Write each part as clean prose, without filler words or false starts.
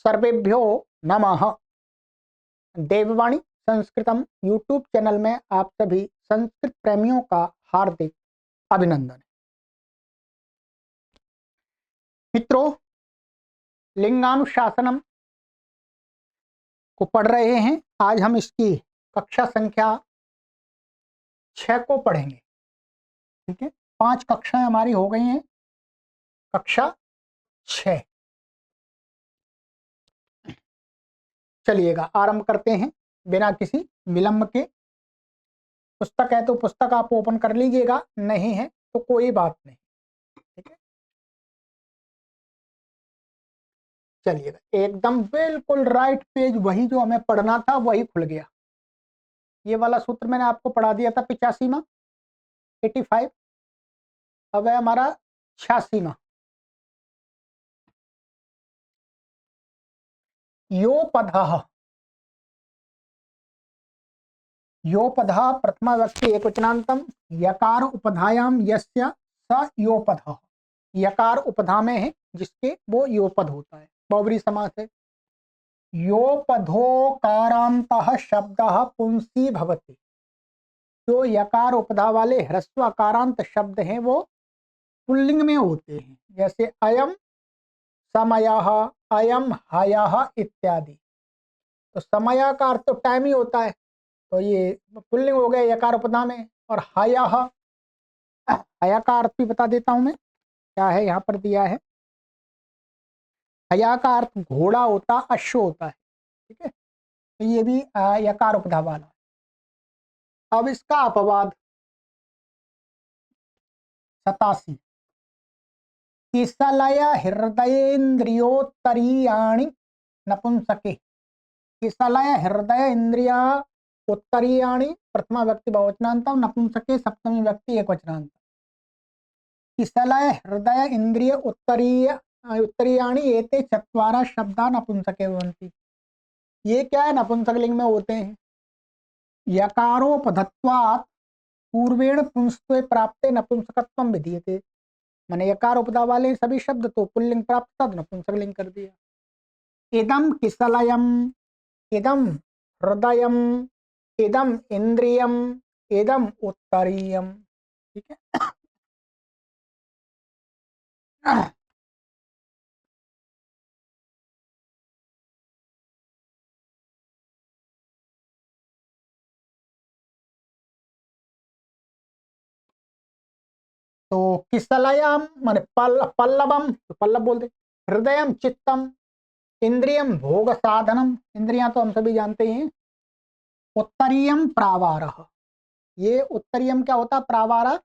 सर्वेभ्यो नमः। देववाणी संस्कृतम YouTube channel में आप सभी संस्कृत प्रेमियों का हार्दिक अभिनंदन। मित्रों, लिंगानुशासनम को पढ़ रहे हैं। आज हम इसकी कक्षा संख्या 6 को पढ़ेंगे। ठीक है, 5 कक्षाएं हमारी हो गई हैं, कक्षा 6। चलिएगा आरंभ करते हैं बिना किसी विलंब के। पुस्तक है तो पुस्तक आप ओपन कर लीजिएगा, नहीं है तो कोई बात नहीं। ठीक है, चलिएगा। एकदम बिल्कुल राइट पेज, वही जो हमें पढ़ना था वही खुल गया। ये वाला सूत्र मैंने आपको पढ़ा दिया था 85वां 85। अब है हमारा 86वां। योपधः। योपधः प्रथमा व्यक्ति एकवचनांतम यकार उपधायाम यस्य स योपधः। यकार उपधा में है जिसके वो योपद होता है, बहुब्रीहि समास है। योपधोकारांतः शब्दः पुंसी भवति। जो यकार उपधा वाले ह्रस्वकारांत शब्द हैं वो पुल्लिंग में होते हैं, जैसे अयम समयः, अयम हयः इत्यादि। तो समय का अर्थ तो टाइम ही होता है, तो ये पुल्लिंग हो गया यकार उपधा में। और हयः, हया का अर्थ भी बता देता हूं मैं, क्या है यहाँ पर दिया है। हया का अर्थ घोड़ा होता, अश्व होता है। ठीक है, तो ये भी यकार उपधा वाला है। अब इसका अपवाद 87। किसलय हृदयेन्द्रियोत्तरीयाणि नपुंसके। किसलय हृदय इंद्रिया उत्तरीयाणि प्रथमा व्यक्ति बहुवचनांतम, नपुंसके सप्तमी व्यक्ति एकवचनांतम। किसलय हृदय इंद्रिय उत्तरीयाणि एते चत्वारः शब्दा नपुंसके भवन्ति। ये क्या है, नपुंसकलिंग में होते हैं। यकारोपधत्वात् पूर्वेण पुंस्त्वे प्राप्ते नपुंसकत्वं विधीयते। मैंने यकार उपधा वाले सभी शब्द तो पुल्लिंग प्राप्त तद नपुंसकलिंग कर दिया। इदम किसलयम, इदम हृदयम, इदम इंद्रियम, इदम उत्तरीयम। ठीक है, तो किसलयम माने पल्लवम, तो पल्लव बोलते। हृदयम चित्तम, इंद्रियम भोग साधनम, इंद्रियां तो हम सभी जानते हैं। उत्तरीयम प्रावारः। ये उत्तरीयम क्या होता है, प्रावार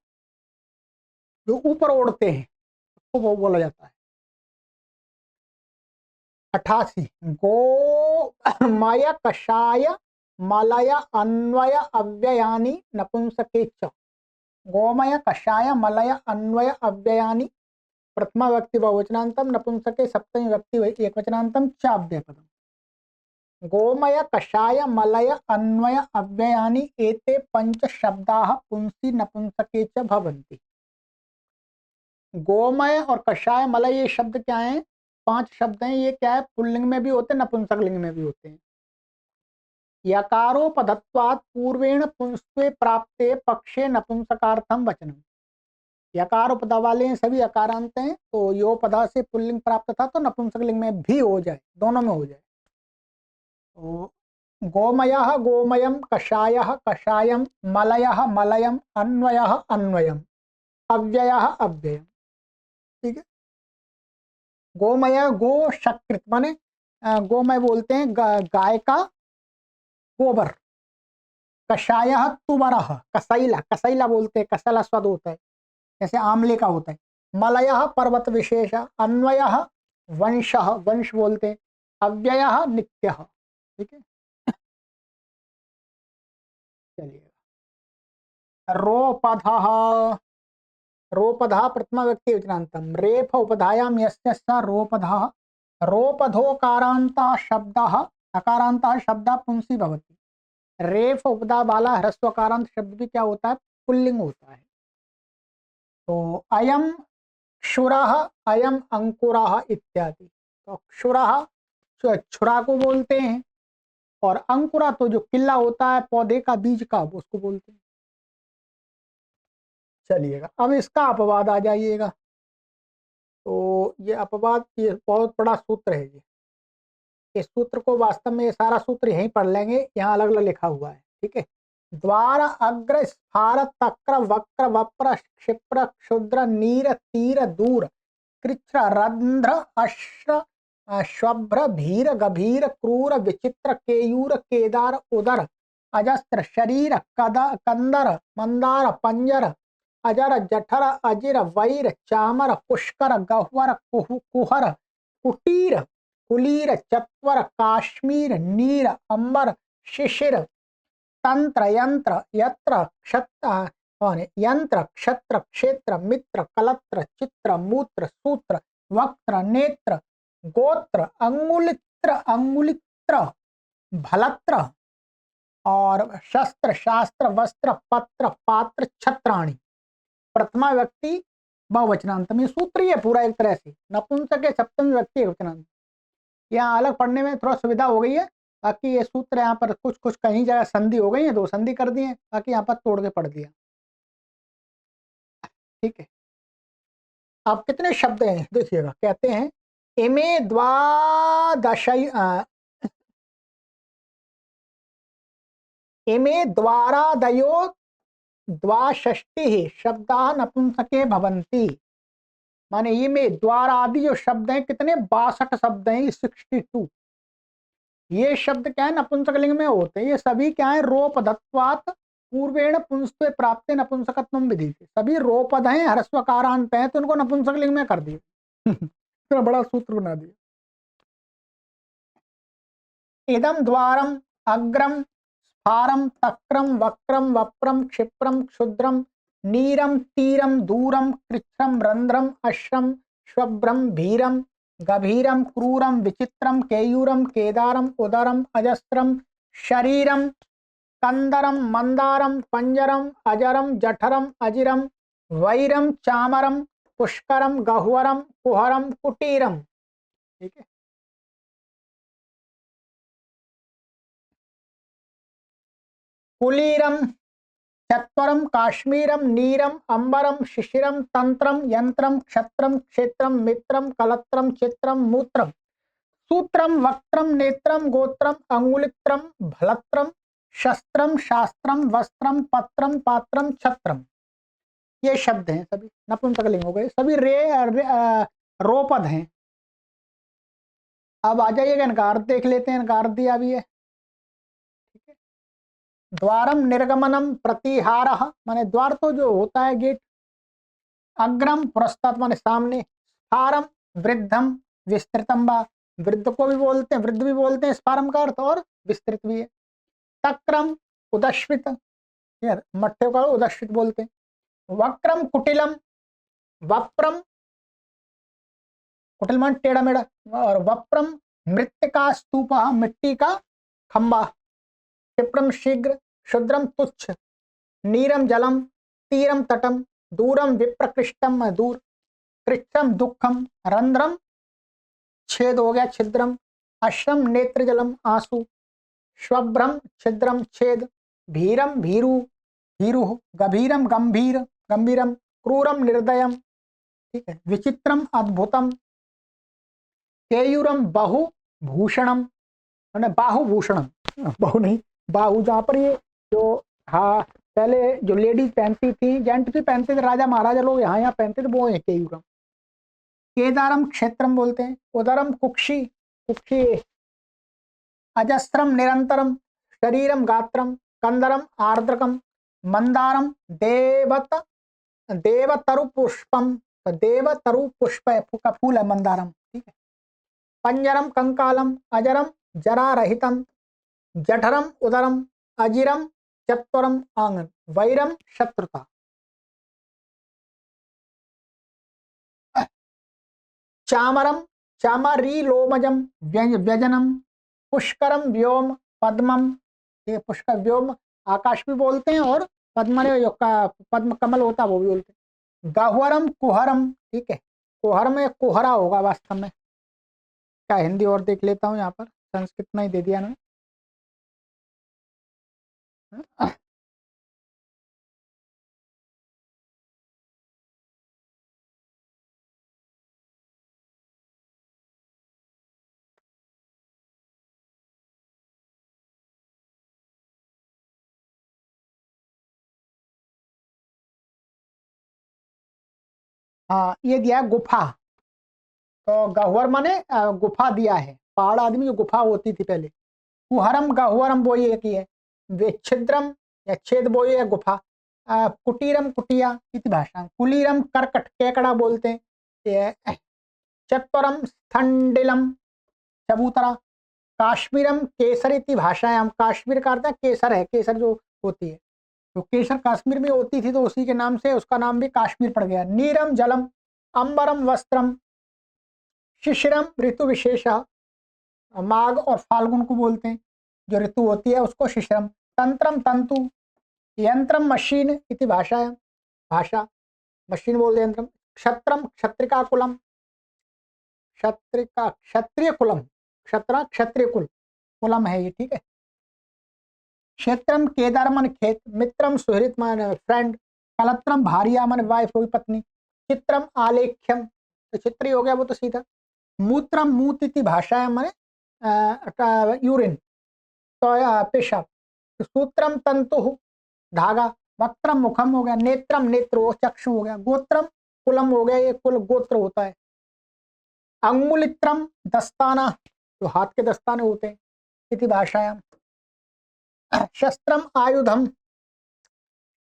जो ऊपर ओढ़ते हैं उसको वो बोला जाता है। 88। गोमय कषाय मलय अन्वय अव्ययानि नपुंसके च। गोमय कषाय मलय अन्वय अव्ययानि प्रथमा व्यक्ति बहुवचनांतम, नपुंसके सप्तमी व्यक्ति एकवचनांतम च अव्ययपदम। गोमय कषाय मलय अन्वय अव्ययानि एते पंच शब्दाः पुंसी नपुंसके च भवन्ति। गोमय और कषाय मलय ये शब्द क्या हैं, 5 शब्द हैं। ये क्या है, पुल्लिंग में भी होते हैं, नपुंसकलिंग में भी होते हैं। यकारोपधत्वात् पूर्वेण पुंस्त्वे प्राप्ते पक्षे नपुंसकार्थम वचनम। यकार उपधा वाले हैं, सभी अकारांत हैं, तो योपधा से पुल्लिंग प्राप्त था तो नपुंसकलिंग में भी हो जाए, दोनों में हो जाए। तो गोमयः गोमयम, कषायः कषायम, मलयः मलयम, अन्वयः अन्वयम, अव्ययः अव्ययम। ठीक है, गोमय गो शकृत माने गोमय बोलते हैं गाय का गोबर। कषायः तुवरः, कसैला, कसैला बोलते हैं, कसैला स्वाद होता है जैसे आमले का होता है। मलयः पर्वत विशेष, अन्वयः वंशः, वंश बोलते हैं। अव्ययः नित्यः। ठीक है, चलिए। रोपधः। रोपधः प्रथमा व्यक्ति वचनांतम, रेफ उपधायाम यस्य स रोपधः। रोपधोकारांतः शब्दः, अकारांतः शब्दः पुंसी भवति। रेफ उपधा वाला ह्रस्वकारांत शब्द भी क्या होता है, पुल्लिंग होता है। तो अयम क्षुरः, अयम अंकुरः इत्यादि। तो क्षुरः छुरा को बोलते हैं, और अंकुरा तो जो किल्ला होता है पौधे का, बीज का, उसको बोलते हैं। चलिएगा, अब इसका अपवाद आ जाइएगा। तो ये अपवाद, ये बहुत बड़ा सूत्र है ये। इस सूत्र को वास्तव में, ये सारा सूत्र यहीं पढ़ लेंगे, यहाँ अलग अलग लिखा हुआ है, ठीक है। द्वार अग्र स्फार तक्र वक्र वप्र क्षिप्र क्षुद्र नीर तीर दूर कृच्र रंध्र अश्र श्वभ्र भीर गभीर क्रूर विचित्र केयूर केदार उदर अजस्त्र शरीर कद कंदर मंदार पंजर अजर जठर अजिर वैर चामर पुष्कर गह्वर कुहर कुटीर कुलीर चत्वर काश्मीर नीर अंबर शिशिर तंत्र यंत्र यत्र यंत्र क्षत्र क्षेत्र मित्र कलत्र चित्र मूत्र सूत्र वक्त्र नेत्र गोत्र अंगुलित्र अंगुलित्र भलत्र और शस्त्र शास्त्र वस्त्र पत्र पात्र छत्राणि। प्रथमा व्यक्ति बहुवचनांत में सूत्र ही है पूरा एक तरह से, नपुंसक के सप्तमी व्यक्ति एकवचनांत। यहाँ अलग पढ़ने में थोड़ा सुविधा हो गई है, बाकी ये सूत्र यहाँ पर कुछ कुछ कहीं जगह संधि हो गई है, 2 संधि कर दिए, बाकी यहाँ पर तोड़ के पढ़ दिया, ठीक है। अब कितने शब्द हैं देखिएगा, कहते हैं इमे द्वादशय इमे द्वारादयो द्वाषष्टि शब्दा नपुंसके भवन्ति। माने ये में द्वार आदि जो शब्द हैं कितने, 62 शब्द हैं, 62। ये शब्द क्या है, नपुंसकलिंग में होते हैं। ये सभी क्या है, रोपधत्वात् पूर्वेण पुंस्त्वे प्राप्त नपुंसकत्वम विधि से, सभी रोपद हैं, ह्रस्वकारांत हैं, तो उनको नपुंसकलिंग में कर दिए। इतना बड़ा सूत्र बना दिया। इदम द्वारम अग्रम स्फारम तक्रम वक्रम वप्रम क्षिप्रम क्षुद्रम नीरम तीरम दूरम कृच्छ्रम रंध्रम अश्रम श्वभ्रम भीरम गभीरम क्रूरम विचित्रम केयूरम केदारम उदरम अजस्त्रम शरीरम कंदरम मंदारम पंजरम अजरम जठरम अजिरम वैरम चामरम पुष्करम गह्वरम कुहरम कुटीरम, ठीक है। कुलीरम चत्वरम काश्मीरम नीरम अंबरम शिशिरम तंत्रम यंत्रम क्षत्रम क्षेत्रम मित्रम कलत्रम चित्रम मूत्रम सूत्रम वक्त्रम नेत्रम गोत्रम अंगुलित्रम भलत्रम शस्त्रम शास्त्रम वस्त्रम पत्रम पात्रम छत्रम। ये शब्द हैं, सभी नपुंसकलिंग हो गए, सभी रोपद हैं। अब आ जाइएगा इनका अर्थ देख लेते हैं, इनका अर्थ दिया भी है, ठीक है। द्वारम निर्गमनम प्रतिहारः, माने द्वार तो जो होता है गेट। अग्रम पुरस्तात् माने सामने। स्फारम वृद्धम विस्तृतम वा, वृद्ध को भी बोलते हैं, वृद्ध भी बोलते हैं स्फारम का अर्थ, और विस्तृत भी है। तक्रम उदश्वित, मट्ठे को उदश्वित बोलते हैं। वक्रम कुटिलम, वप्रम कुटिल मान टेढ़ा मेढ़ा, और वप्रम मृत्तिका स्तूप, मिट्टी का खंबा। क्षिप्रम शीघ्र, क्षुद्रम तुच्छ, नीरम जलम, तीरम तटम, दूरम विप्रकृष्टम दूर, कृच्छ्रम दुखम, रंध्रम छेद हो गया छिद्रम, अश्रम नेत्र जलम आंसू, श्वभ्रम छिद्रम छेद, भीरम भीरु भीरु, गभीरम गंभीर गंभीरम, क्रूरम निर्दयम, ठीक है। विचित्रम अद्भुतम, केयूरम बहु भूषणम, बाहुभूषणम, बहु नहीं बाहु, जहाँ पर ये जो, हाँ पहले जो लेडीज पहनती थी, जेंट भी पहनते थे, राजा महाराजा लोग यहाँ यहाँ पहनते थे, वो है केयूरम। केदारम क्षेत्रम बोलते हैं। उदरम कुक्षी, कुक्षी अजस्त्रम निरंतरम, शरीरम गात्रम, कंदरम आर्द्रकम, मंदारम देवत देवतरु पुष्पम, देवतरु पुष्प का फूल है मंदारम, ठीक है। पंजरम कंकालम, अजरम जरा रहितम, जठरम उदरम, अजिरम चत्वरम आंगन, वैरम शत्रुता। चामरम चामरीलोमजम व्यजनम, पुष्करम व्योम पद्मम, ये पुष्कर व्योम आकाश भी बोलते हैं, और पद्म ने जो पद्म कमल होता है वो भी बोलते हैं। गह्वरम कुहरम, ठीक है, कुहर में कुहरा होगा वास्तव में, क्या हिंदी और देख लेता हूँ, यहाँ पर संस्कृत में ही दे दिया ना। हाँ, ये दिया है गुफा। तो गह्वर माने गुफा दिया है, पहाड़ आदमी जो गुफा होती थी पहले। कुहरम गह्वरम वो ये की है। वे छिद्रम या छेद वो ये है गुफा। कुटीरम कुटिया इति भाषा। कुलीरम करकट केकड़ा बोलते हैं। ये चत्वरम स्थंडिलम चबूतरा। काश्मीरम केसर इति भाषायाम। काश्मीर का अर्थ है केसर है, केसर जो होती है, तो केसर कश्मीर में होती थी तो उसी के नाम से उसका नाम भी काश्मीर पड़ गया। नीरम जलम। अंबरम वस्त्रम। शिशिरम ऋतु विशेष। माघ और फाल्गुन को बोलते हैं, जो ऋतु होती है उसको शिशिरम। तंत्रम तंतु। यंत्रम मशीन इति भाषा। भाषा मशीन बोलते हैं यंत्रम। क्षत्रम क्षत्रिका कुलम। क्षत्रिका क्षत्रिय कुलम। क्षत्रा क्षत्रिय कुल कुलम है ये, ठीक है। क्षेत्रम केदार मन खेत। मित्रम सुहृत मन फ्रेंड। कलत्रम भारिया मन वाइफ होगी पत्नी। चित्रम आलेख्यम, तो चित्र ही हो गया वो तो सीधा। मूत्रम मूत इति भाषा माने यूरिन, तो पेशाब। सूत्रम तंतु धागा। वक्त्रम मुखम हो गया। नेत्रम नेत्र वो चक्षु हो गया। गोत्रम कुलम हो गया, ये कुल गोत्र होता है। अंगुलित्रम दस्ताना, जो हाथ के दस्ताने होते हैं, इति भाषायाम। शस्त्रम आयुधम।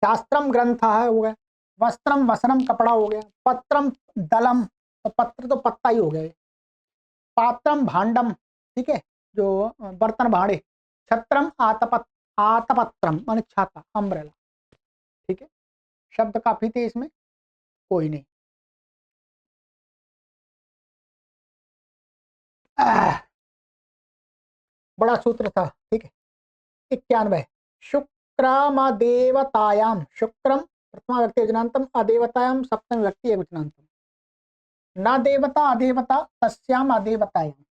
शास्त्रम ग्रंथ है हो गया। वस्त्रम वसनम कपड़ा हो गया। पत्रम दलम, तो पत्र तो पत्ता ही हो गया। पात्रम भांडम, ठीक है, जो बर्तन भाड़े। छत्रम आतपत्रम माने छाता, अम्ब्रेला, ठीक है। शब्द काफी थे इसमें, कोई नहीं। बड़ा सूत्र था, ठीक है। 91 शुक्रम देवतायाम। शुक्रम प्रथमा व्यक्ति वचनांतम, अदेवतायाम सप्तम व्यक्ति एकवचनांतम। न देवता अदेवता तस्याम अदेवतायाम।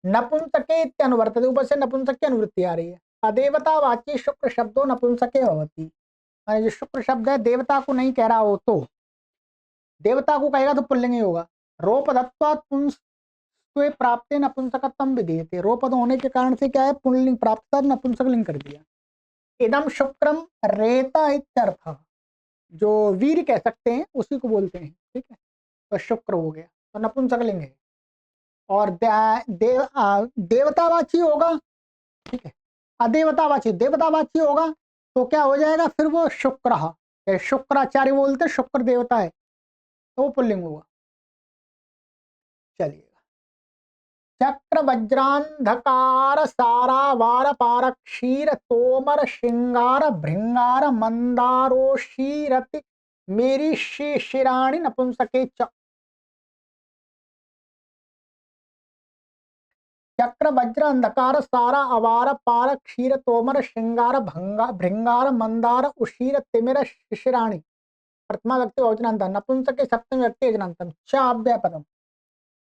नपुंसके इत्यनुवर्तते, ऊपर से नपुंसक की अनुवृत्ति आ रही है। अदेवता वाची शुक्र शब्दों नपुंसके भवति, माने जो शुक्र शब्द है देवता को नहीं कह रहा हो तो, देवता को कहेगा तो पुल्लिंग ही होगा। रोपदत्वात् पुंस्त्वे प्राप्ते नपुंसकत्वं विधीयते। रोपद होने के कारण से क्या है, पुल्लिंग प्राप्त कर नपुंसक लिंग कर दिया। इदम शुक्रम रेता इत्यर्थ, जो वीर कह सकते हैं उसी को बोलते हैं, ठीक है। तो शुक्र हो गया, तो नपुंसक लिंग है। और देवतावाची होगा, ठीक है। अदेवतावाची देवतावाची होगा तो क्या हो जाएगा फिर, वो शुक्र, शुक्राचार्य बोलते शुक्र देवता है, तो वो पुल्लिंग होगा। चलिएगा। चक्र वज्रांधकार सारा वार पार क्षीर तोमर श्रृंगार भृंगार मंदारोशीरति मेरी शिशिराणी नपुंसके च। चक्र वज्र अंधकार सारा अवार पार क्षीर तोमर श्रृंगार भंगा भृंगार मंदार उशीर तिमिर शिशिराणी। प्रथमा व्यक्ति बहुवचनांत। नपुंसके सप्तमी व्यक्ति यजनांतम। च अव्ययपदम।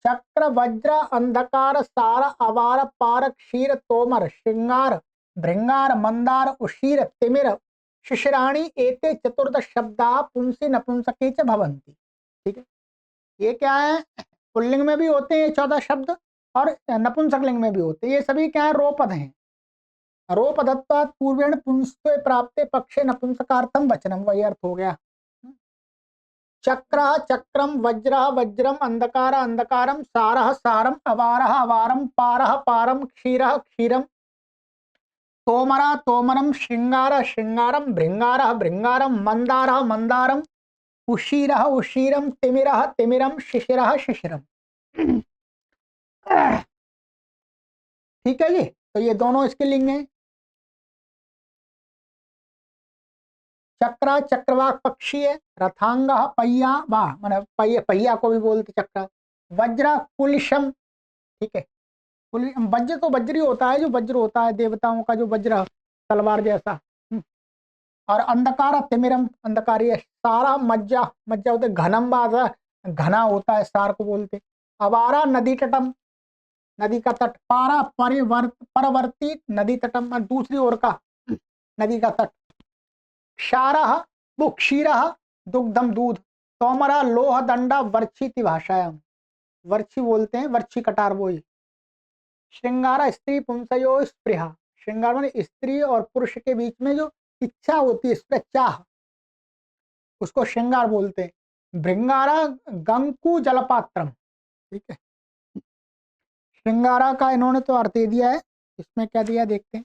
चक्र वज्र अंधकार सार अवार पार क्षीर तोमर श्रृंगार भृंगार मंदार उशीर तिमिर शिशिराणी एते चतुर्दश शब्दा पुंसी नपुंसके च भवन्ति, ठीक है। ये क्या है, पुल्लिंग में भी होते हैं 14 शब्द और नपुंसक लिंग में भी होते हैं। ये सभी क्या है, रोपद हैं। रोपदत्वात् पूर्वेण पुंस्त्वे प्राप्ते पक्षे नपुंसकार्थम वचनम, वही अर्थ हो गया। चक्र चक्रम वज्र वज्रम अंधकार अंधकारम सारः सारम अवारः अवारम पारः पारम क्षीरः क्षीरम तोमरा तोमरम श्रृंगार श्रृंगारम भृंगारः भृंगारम मंदारः मंदारम उशीरः उशीरम तिमिरः तिमिरम शिशिरः शिशिरम। ठीक है जी, तो ये दोनों इसके लिंग हैं। चक्र चक्रवाक पक्षी है। रथांग पहिया वाह, मैंने पहिया पहिया को भी बोलते चक्र। वज्र कुलिशम, ठीक है। वज्र तो वज्री होता है, जो वज्र होता है देवताओं का, जो वज्र तलवार जैसा। और अंधकार तिमिरम, अंधकारी है। सारा मज्जा, मज्जा होते घनम बाधा, घना होता है, सार को बोलते। अवारा नदी तटम, नदी का तट। पारा परवर्ती नदी तटम, दूसरी ओर का नदी का तट। क्षारः वो क्षीरः दुग्धम दूध। तोमरा लोह दंडा वर्षिति भाषायाम, वर्षी बोलते हैं, वर्षी कटार वो ही। श्रृंगारा स्त्री पुंसयो स्पृहा, श्रृंगार माने स्त्री और पुरुष के बीच में जो इच्छा होती है, स्पृह चाह, उसको श्रृंगार बोलते हैं। भृंगारा गंकु जलपात्रम, ठीक है। श्रृंगारा का इन्होंने तो अर्थ दे दिया है, इसमें क्या दिया देखते हैं।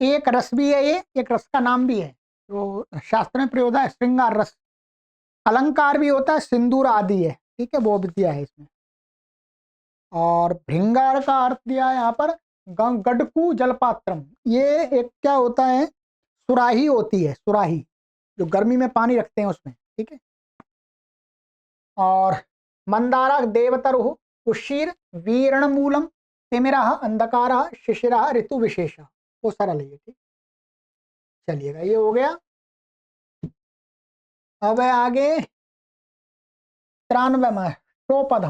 एक रस भी है, ये एक रस का नाम भी है, तो शास्त्र में प्रयोग है श्रृंगार रस। अलंकार भी होता है, सिंदूर आदि है, ठीक है, वो भी दिया है इसमें। और भृंगार का अर्थ दिया है यहाँ पर गडकू जलपात्रम, ये एक क्या होता है, सुराही होती है, सुराही जो गर्मी में पानी रखते हैं उसमें, ठीक है। और मंदारा देवतरु उशीर वीरण मूलम तिमिरा अंधकारा शिशिरा ऋतु विशेष, वो सरल है ये, ठीक। चलिएगा, ये हो गया। अब है आगे 93वां शोपध।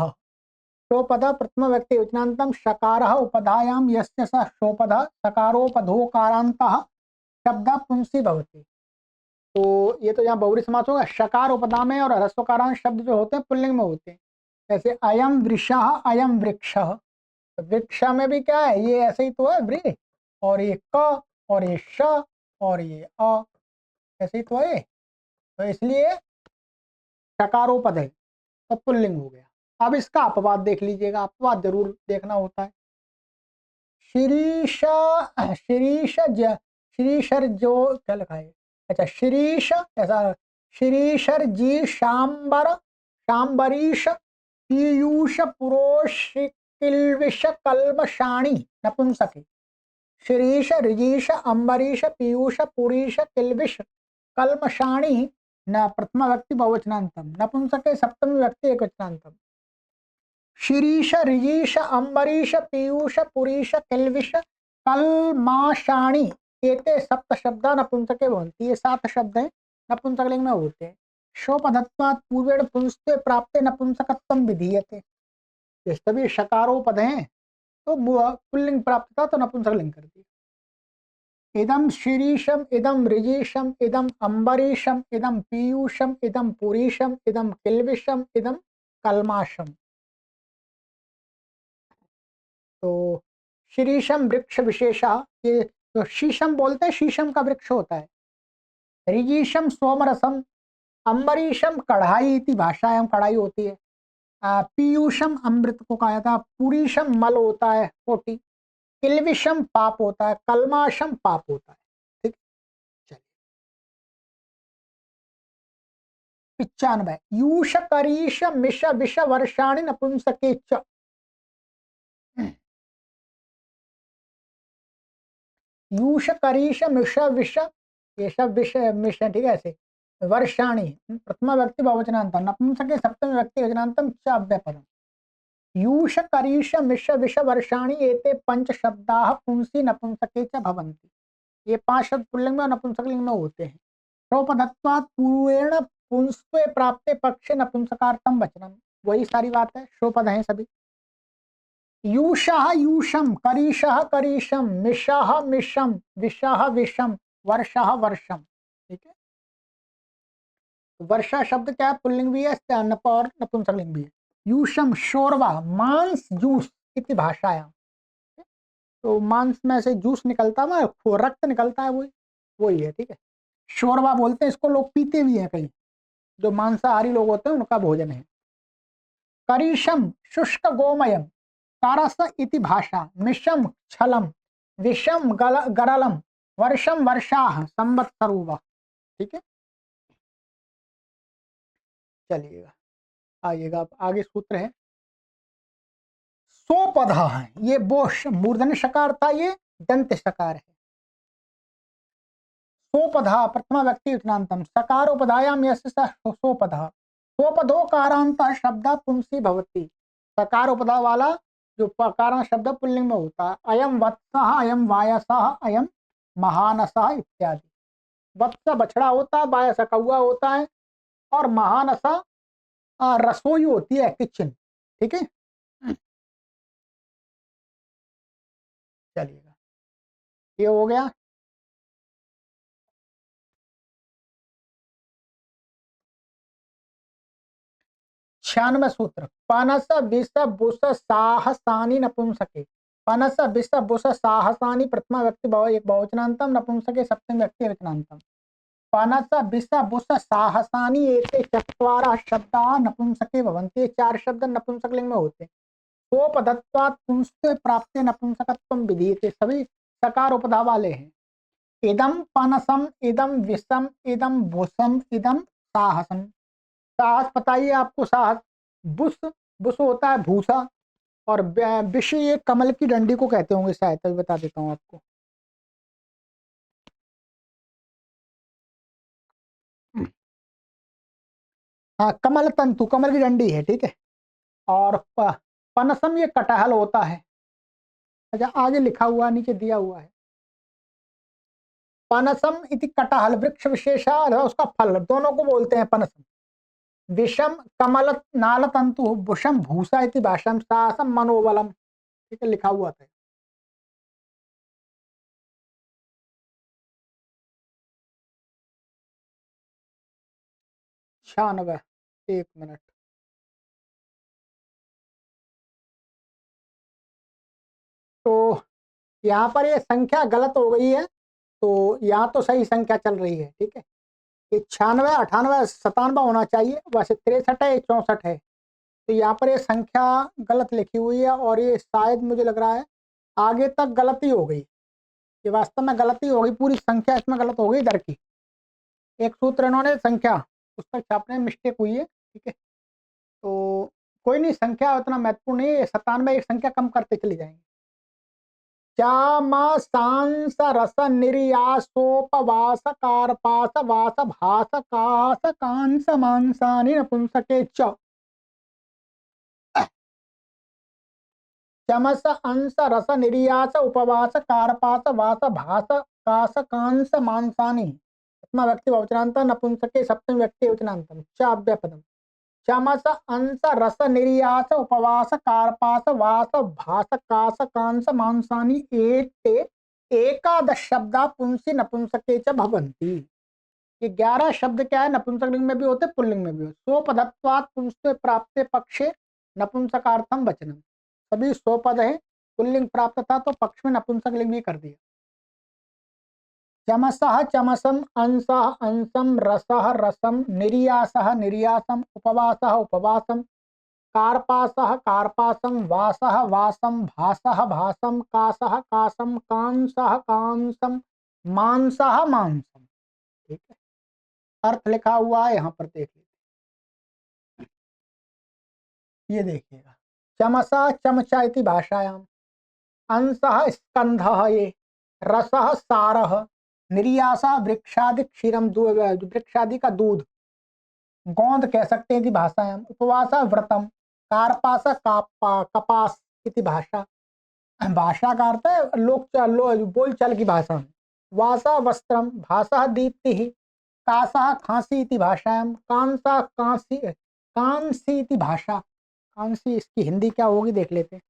शोपध प्रथम व्यक्ति वचनांतम शकार उपधायाम यस्य स शोपध सकारोपधोकारांतः शब्द पुंसी भवति। तो ये तो यहाँ बहुरी समास होगा। शकार उपधा में और ह्रस्वकारांत शब्द जो होते हैं पुल्लिंग में होते हैं, जैसे अयम वृषः अयम वृक्षः। वृक्ष में भी क्या है, ये ऐसे ही तो है वृ, और ये क, और ये श, और ये अ, ऐसे ही तो है, तो इसलिए शकारोपध है तो पुल्लिंग हो गया। अब इसका अपवाद देख लीजिएगा, अपवाद जरूर देखना होता है। शिरीष, शिरीष श्रीशर जो क्या लिखा है, अच्छा शिरीष, ऐसा शिरीशर जी शाम्बर शाम्बरीश पीयूष पुरोष किल्विष कल्मषाणी नपुंसक। शिरीष ऋजीष अम्बरीश पीयूष पुरीश किल्विष कल्मषाणी न प्रथम व्यक्ति बहुवचनांतम, नपुंसके सप्तमी व्यक्ति एकवचनांतम। शिरीष ऋजीष अम्बरीश पीयूष पुरीश किल्विष कल्माषाणी एते सप्त शब्दा नपुंसके भवन्ति, ये 7 शब्द हैं, नपुंसकलिंग में होते हैं। शोपधत्वात् पूर्वेण पुंस्त्वे प्राप्ते नपुंसकत्वं विधीयते, ये सभी शकारोपद हैं, तो पुल्लिंग प्राप्त था तो नपुंसकलिंग कर दिया। इदम शिरीषम इदम ऋजीषम इदम अम्बरीशम इदम पीयूषम इदम पुरीशम इदम किल्विषम इदम कल्माशम। तो शिरीषम वृक्ष विशेषा, ये तो शीशम बोलते हैं, शीशम का वृक्ष होता है। ऋजीषम सोमरसम, अम्बरीशम कढ़ाई इति भाषायाम कढ़ाई होती है। पीयूषम अमृत को कहा था। पुरीशम मल होता है, कोटी। किल्विषम पाप होता है, कल्माशम पाप होता है, ठीक। चलिए 95 यूष करीश मिश विष वर्षाणि नपुंसके च। यूष करीश मिश विष, ये सब विष मिश, ठीक है, ऐसे। वर्षाणि प्रथम व्यक्ति बहुवचनांत, नपुंसके सप्तमी व्यक्ति वचनांतम च अव्यपदम। यूष करीश मिश विष वर्षाणि एते पंच शब्दाः पुंसी नपुंसके च भवन्ति, ये 5 शब्द पुल्लिंग में और नपुंसकलिंग में होते हैं। शोपधत्वात् पूर्वेण पुंस्त्वे प्राप्ते पक्षे नपुंसकार्थम वचनम, वही सारी बात है, शोपध है सभी। यूषः यूषम करीशः करीशम मिषः मिषम विषः विषम वर्षः वर्षम, ठीक है। वर्षा शब्द क्या है, पुल्लिंग भी है और नपुंसकलिंग भी है। यूषम शोरवा मांस जूस इति भाषायाम, तो मांस में से जूस निकलता है, रक्त निकलता है, वही वही है, ठीक है। शोरवा बोलते हैं इसको, लोग पीते भी हैं कहीं, जो मांसाहारी लोग होते हैं उनका भोजन है। करीशम शुष्क गोमयम कारस इति भाषा, मिशम छलम विषम गरलम वर्षम वर्षाः संवत्सरुवा, ठीक है। चलिएगा आइएगा, आगे सूत्र है। सोपधा है, ये बोश मूर्धन्य शकार था, ये दंत शकार है। सोपधा प्रथमा व्यक्ति वचनांतम सकारोपधायाम यस्य स सोपधा। सोपधो कारांत शब्द पुंसी भवति, सकार उपधा वाला जो कारण शब्द पुल्लिंग में होता है, अयम वत्सः, अयम वायसः, अयम महानसः इत्यादि। वत्स बछड़ा होता है, वायस कौआ होता है, और महानसा रसोई होती है, किचन। ठीक है, चलिएगा, ये हो गया। 96 सूत्र। पनस विष बुष साहसानी नपुंसके। पनस विष बुष साहसानी प्रथमा व्यक्ति एक बहुवचनांतम, नपुंसके सप्तम व्यक्ति वचनांतम। पनस विष बुष साहसानी एते चत्वारः शब्दाः नपुंसके भवन्ति। ये चार शब्द नपुंसकलिंग में होते हैं। सोपदत्वात् पुंस्त्वे प्राप्ते नपुंसकत्वं विधीयते, सभी सकार उपधा वाले हैं। इदम पनसम, इदम विषम, इदम भूषम, इदम साहसम। साहस बताइए आपको, साहस। बुस, बुस होता है भूसा, और विष ये कमल की डंडी को कहते होंगे शायद, तभी बता देता हूँ आपको। हाँ, कमल तंतु, कमल की डंडी है, ठीक है। और पनसम ये कटहल होता है। अच्छा, आगे लिखा हुआ, नीचे दिया हुआ है, पनसम इति कटहल वृक्ष विशेषा, उसका फल, दोनों को बोलते हैं पनसम। विषम कमल नाल तंतु, भुषम भूसा इति भाषम, साहसम मनोबलम। ठीक है, लिखा हुआ था। 96, एक मिनट। तो यहाँ पर ये संख्या गलत हो गई है, तो यहाँ तो सही संख्या चल रही है, ठीक है। ये 96, 98, 97 होना चाहिए, वैसे 63 है, 64 है। तो यहाँ पर ये संख्या गलत लिखी हुई है, और ये शायद मुझे लग रहा है आगे तक गलती हो गई। ये वास्तव में गलती हो गई, पूरी संख्या इसमें गलत हो गई इधर की। एक सूत्र इन्होंने संख्या पुस्तक छापने में मिस्टेक हुई है, ठीक है। तो कोई नहीं, संख्या उतना महत्वपूर्ण नहीं है, 97 एक संख्या कम करते चले जाएंगे। चामांस रस निर्यासोपवास कार्पास वास भास कास कांस मांसानि नपुंसके च। चमस अंश रस निर्यास उपवास कार्पास वास भास कास कांस मांसानि प्रथमा व्यक्ति बहुवचनांत, नपुंसके सप्तम व्यक्ति वचनांतम। च अव्ययपदम। चमस अंश रस निर्यास उपवास कार्पास वास भास कास कांस मांसानि एते एकादश शब्दा पुंसी नपुंसके च भवन्ति। ये 11 शब्द क्या है, नपुंसकलिंग में भी होते, पुल्लिंग में भी होते। स्वपदत्वात् पुंस्त्वे प्राप्ते पक्षे नपुंसकार्थम वचनम। सभी स्वपद है, पुल्लिंग प्राप्त था तो पक्ष में नपुंसकलिंग भी कर दिया। चमसः चमसम, अंसः अंसम, रसः रसम, निर्यासः निर्यासम, उपवासः उपवासम, कार्पासः कार्पासम, वासः वासम, भासः भासम, कासः कासम, कांसः कांसम, मांसः मांसम। ठीक है, अर्थ लिखा हुआ है यहाँ पर, देख लीजिए। ये देखिएगा, चमसा चमचा इति भाषायाम, अंशः स्कंधः, ये रसः सारः, निर्यासा वृक्षादि क्षीरम, वृक्षादि का दूध, गोंद कह सकते हैं इति भाषायाम। उपवासा व्रतम, कार्पास कपास इति भाषा। भाषा का अर्थ है बोल चाल की भाषा में। वासा वस्त्रम, भाषा दीप्ति, कासा खांसी इति भाषायाम। कांसा कांसी, कांसी इति भाषा। कांसी, इसकी हिंदी क्या होगी देख लेते हैं।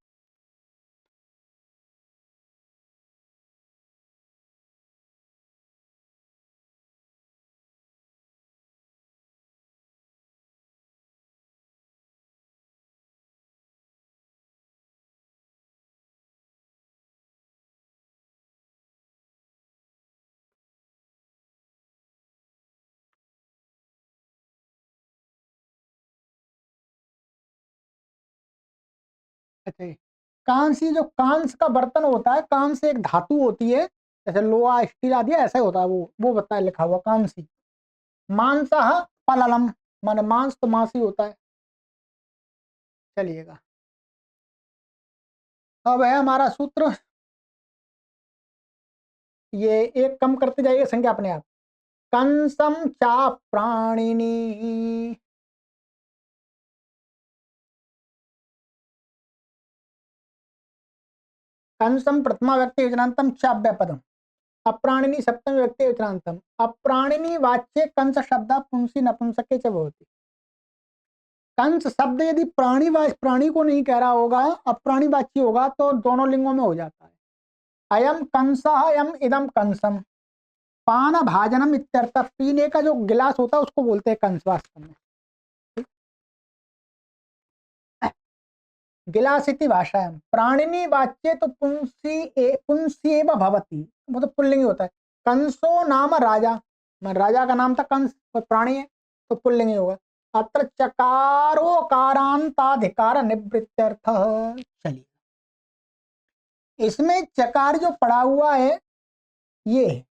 अच्छा, कांसी, जो कांस का बर्तन होता है, कांस एक धातु होती है, जैसे लोहा स्टील आदि ऐसा ही होता है, वो बताया लिखा हुआ कांसी। मांसः पललम, माने मांस तो मांस ही होता है। चलिएगा, अब है हमारा सूत्र। ये एक कम करते जाइए संख्या अपने आप। कंसम चा प्राणिनी, कंसम प्रथमा व्यक्ति वचनांतम च अव्यपदम, अप्राणिनी सप्तमी व्यक्ति वचनांतम, अप्राणिनी वाच्य कंस शब्द पुंसी नपुंसके च भवति। कंस शब्द यदि प्राणी को नहीं कह रहा होगा, अप्राणी वाच्य होगा तो दोनों लिंगों में हो जाता है। अयम कंसः अयम इदम कंसम, पान भाजनम इत्यर्थ, पीने का जो गिलास होता है उसको बोलते हैं कंस वास्तव में। गिलास इति भाषायाम, प्राणिनी वाच्य तो पुंस्येव भवति, वो तो पुल्लिंग होता है। कंसो नाम राजा, राजा का नाम था कंस, तो प्राणी है तो पुल्लिंग होगा। अत्र चकारो कारांताधिकार निवृत्त्यर्थ। चलिए, इसमें चकार जो पड़ा हुआ है ये,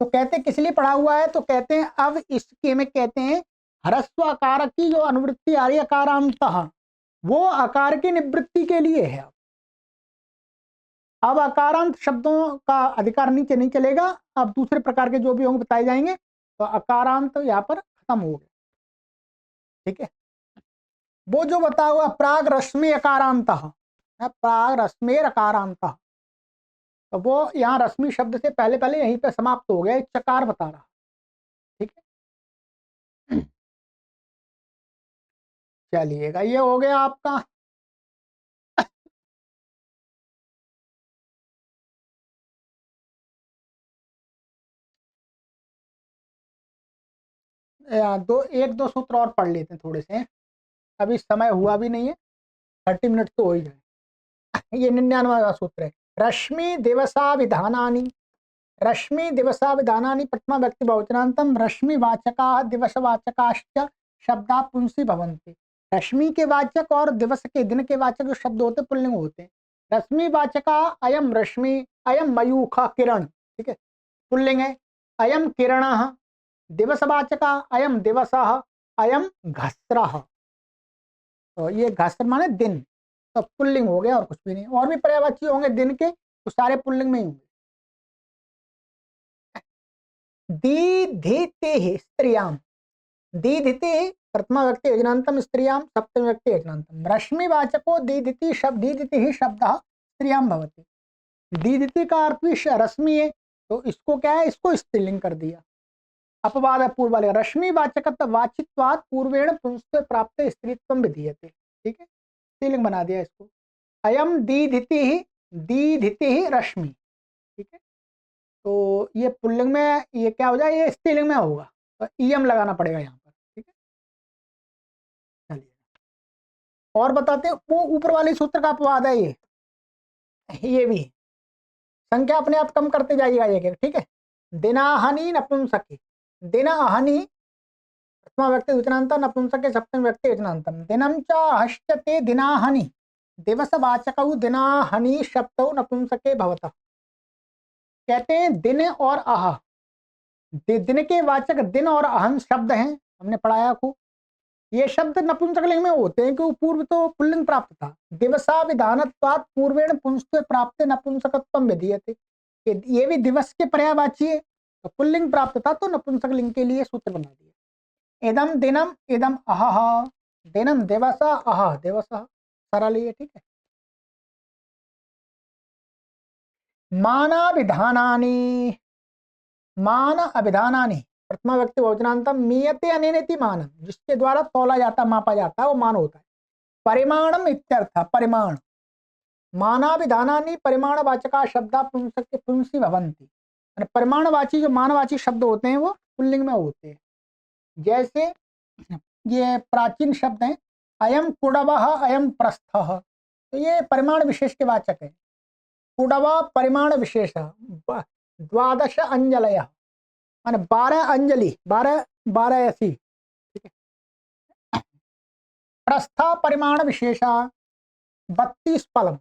तो कहते हैं किस लिए पड़ा हुआ है, तो कहते हैं अब इसके में कहते हैं ह्रस्व आकार की जो अनुवृत्ति आ रही है अकारांत, वो आकार की निवृत्ति के लिए है। अब अकारांत शब्दों का अधिकार नीचे नहीं चलेगा, अब दूसरे प्रकार के जो भी होंगे बताए जाएंगे, तो अकारांत यहाँ पर खत्म हो गया। ठीक है, वो जो बता हुआ प्राग रश्मि अकारांत, प्राग रश्मेर अकारांत, तो वो यहाँ रश्मि शब्द से पहले पहले यहीं पे समाप्त हो गया, एक चकार बता रहा। ठीक है, चलिएगा, ये हो गया आपका। एक दो सूत्र और पढ़ लेते हैं थोड़े से, अभी समय हुआ भी नहीं है, 30 मिनट तो हो ही जाए। ये 99वां सूत्र है। रश्मि दिवसा विधानानि, रश्मि दिवसा विधानानि प्रथमा व्यक्ति बहुवचनांतम, रश्मि वाचका दिवस वाचकाश्च शब्दा पुंसी भवन्ति। रश्मि के वाचक और दिवस के दिन के वाचक जो शब्द होते पुल्लिंग होते हैं। रश्मि वाचका अयम रश्मि, अयम मयूख किरण, ठीक है, पुल्लिंग है। अयम किरणः, दिवसवाचका अयम दिवसः, अयम घस्रः, तो ये घस्र माने दिन, तो पुल्लिंग हो गया और कुछ भी नहीं। और भी पर्यायवाची होंगे दिन के, तो सारे पुल्लिंग में ही होंगे। दीधिते स्त्रियाम, दीधिते प्रथमा व्यक्ति यजनांतम स्त्रियाम, सप्तमी व्यक्ति यजनांतम। रश्मिवाचको दीधिति शब्द, दीधिति ही शब्द स्त्रियाम भवति। दीधिति का अर्थ भी रश्मि है, तो इसको क्या है, इसको स्त्रीलिंग कर दिया। अपवाद है पूर्व वाले, रश्मि वाचकत्व वाचित्वात् पूर्वेण पुंस्त्व प्राप्त स्त्रीत्वम विधीयते। ठीक है, स्त्रीलिंग बना दिया इसको। अयम दीधिति ही, दीधिति ही रश्मि। ठीक है, तो ये पुल्लिंग में ये क्या हो जाए, ये स्त्रीलिंग में होगा, तो ईयम लगाना पड़ेगा यहाँ पर। ठीक है, चलिए और बताते हैं, वो ऊपर वाले सूत्र का अपवाद है ये भी संख्या अपने आप कम करते जाइएगा एक एक। ठीक है, दिनाहनि नपुंसके, दिनाहनि प्रथमा व्यक्ति वचनांत, नपुंसके सप्तमी व्यक्ति वचनांतम। दिनम च हश्यते दिनाहनि, दिवसवाचकौ दिनाहनि शब्दौ नपुंसके भवतः। कहते हैं दिन और अह, दिन के वाचक दिन और अहन शब्द हैं, हमने पढ़ाया को, ये शब्द नपुंसकलिंग में होते हैं क्योंकि पूर्व तो पुल्लिंग प्राप्त था। दिवसा विधानत्वात् पूर्वेण पुंस्त्व प्राप्त नपुंसकत्वम विधीयते, ये भी दिवस के पर्यायवाची है, तो पुल्लिंग प्राप्त था तो नपुंसकलिंग के लिए सूत्र बना दिया। इदम दिनम इदम अहह, दिनम दिवसा अह दिवसः, सरल ये। ठीक है, माना विधानानि, मान अभिधानानि प्रथमा व्यक्ति बहुवचनांतम, मीयते अनेनेति मान, जिसके द्वारा तोला जाता मापा जाता है वो मान होता है। परिमाणम इत्यर्थ, परिमाण। मानाभिधानानि परिमाणवाचका शब्दा पुंसक पुंसी भवन्ति, परिमाणवाची जो मानवाची शब्द होते हैं वो पुल्लिंग में होते हैं। जैसे ये प्राचीन शब्द हैं, अयम कुडवः अयम प्रस्थः, तो ये परिमाण विशेष के वाचक है। कुडवा परिमाण विशेष, द्वादश अंजलय माने 12 अंजलि, 12 ऐसी। ठीक है, प्रस्था परिमाण विशेषा, 32 पलम,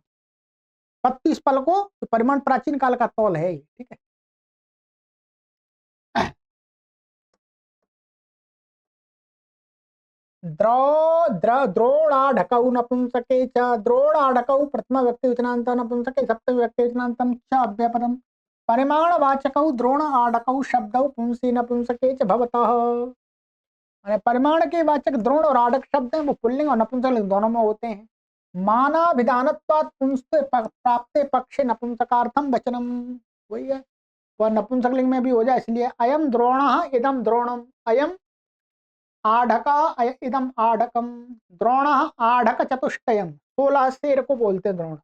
32 पल को तो परिमाण प्राचीन काल का तौल है। ठीक है, द्रोणाढकौ नपुंसके च, द्रोणाढकौ प्रथमा व्यक्ति वचनांत नपुंसके सप्तमी व्यक्ति वचनांतम च अव्यपदम। परिमाणवाचकौ द्रोण आढकौ शब्दौ पुंसी नपुंसके च भवतः। परिमाण के वाचक द्रोण और आढक शब्द हैं वो पुल्लिंग और नपुंसकलिंग दोनों में होते हैं। मानाभिधानत्वात् पुंस्ते प्राप्ते पक्षे नपुंसकार्थम वचनम, वही है, वह नपुंसकलिंग में भी हो जाए, इसलिए अयम द्रोणः इदम द्रोणम, अयम आढ़का इदम आढ़कम, द्रोणः आढ़क चतुष्टयम, 16 शेर को बोलते हैं द्रोण।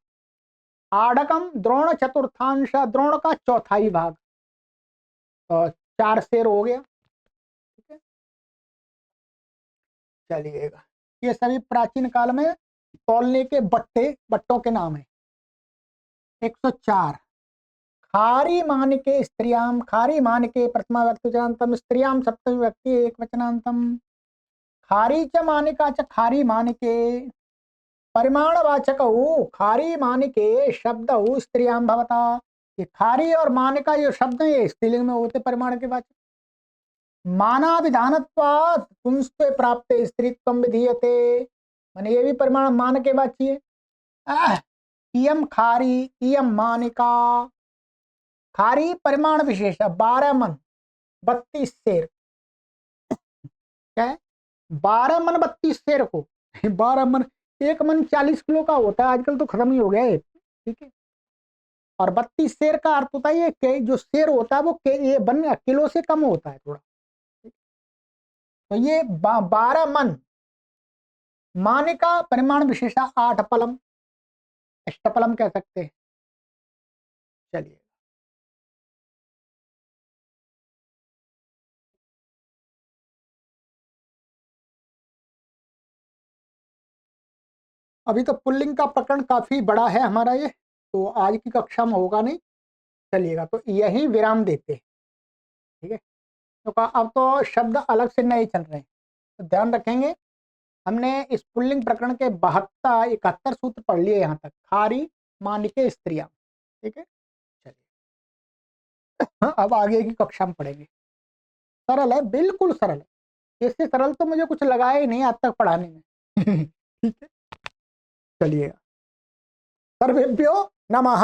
आढ़कम द्रोण चतुर्थांश, द्रोण का चौथाई भाग, तो 4 शेर हो गया। ठीक है, चलिएगा। ये सभी प्राचीन काल में तौलने के बट्टों के नाम है। 104 खारी मान के स्त्रियाम, खारी मान के प्रथमा व्यक्ति वचनांतम, स्त्रियाम सप्तमी व्यक्ति एक वचनांतम, खारी च मानिका च खारी मान के परिमाणवाचक खारी मानिके शब्द स्त्रियाम भवता, ये खारी और मानिका जो शब्द है ये स्त्रीलिंग में होते परिमाण के वाचक। मानाभिधानत्वात् पुंस्त्वे प्राप्ते स्त्रीत्वं विधीयते, माने ये भी परिमाण मान के वाची है। इयम खारी इयम मानिका, खारी परिमाण विशेष 12 मन 32 शेर, क्या है 12 मन 32 शेर को 12 मन, एक मन 40 किलो का होता है, आजकल तो खत्म ही हो गया है। ठीक है, और 32 शेर का अर्थ होता है ये जो शेर होता है वो ये किलो से कम होता है थोड़ा। तो ये 12 मन, मानिका परिमाण विशेषा 8 पलम, अष्टपलम कह सकते हैं। चलिए, अभी तो पुल्लिंग का प्रकरण काफी बड़ा है हमारा ये, तो आज की कक्षा में होगा नहीं। चलिएगा, तो यही विराम देते हैं। ठीक है, तो अब तो शब्द अलग से नहीं चल रहे हैं, तो ध्यान रखेंगे। हमने इस पुल्लिंग प्रकरण के 72 71 सूत्र पढ़ लिए यहाँ तक, खारी मानिके स्त्रियां। ठीक है, चलिए अब आगे की कक्षा में पढ़ेंगे। सरल है, बिल्कुल सरल है, इससे सरल तो मुझे कुछ लगा ही नहीं आज तक पढ़ाने में। ठीक है, चलिए, सर्वेभ्यो नमः।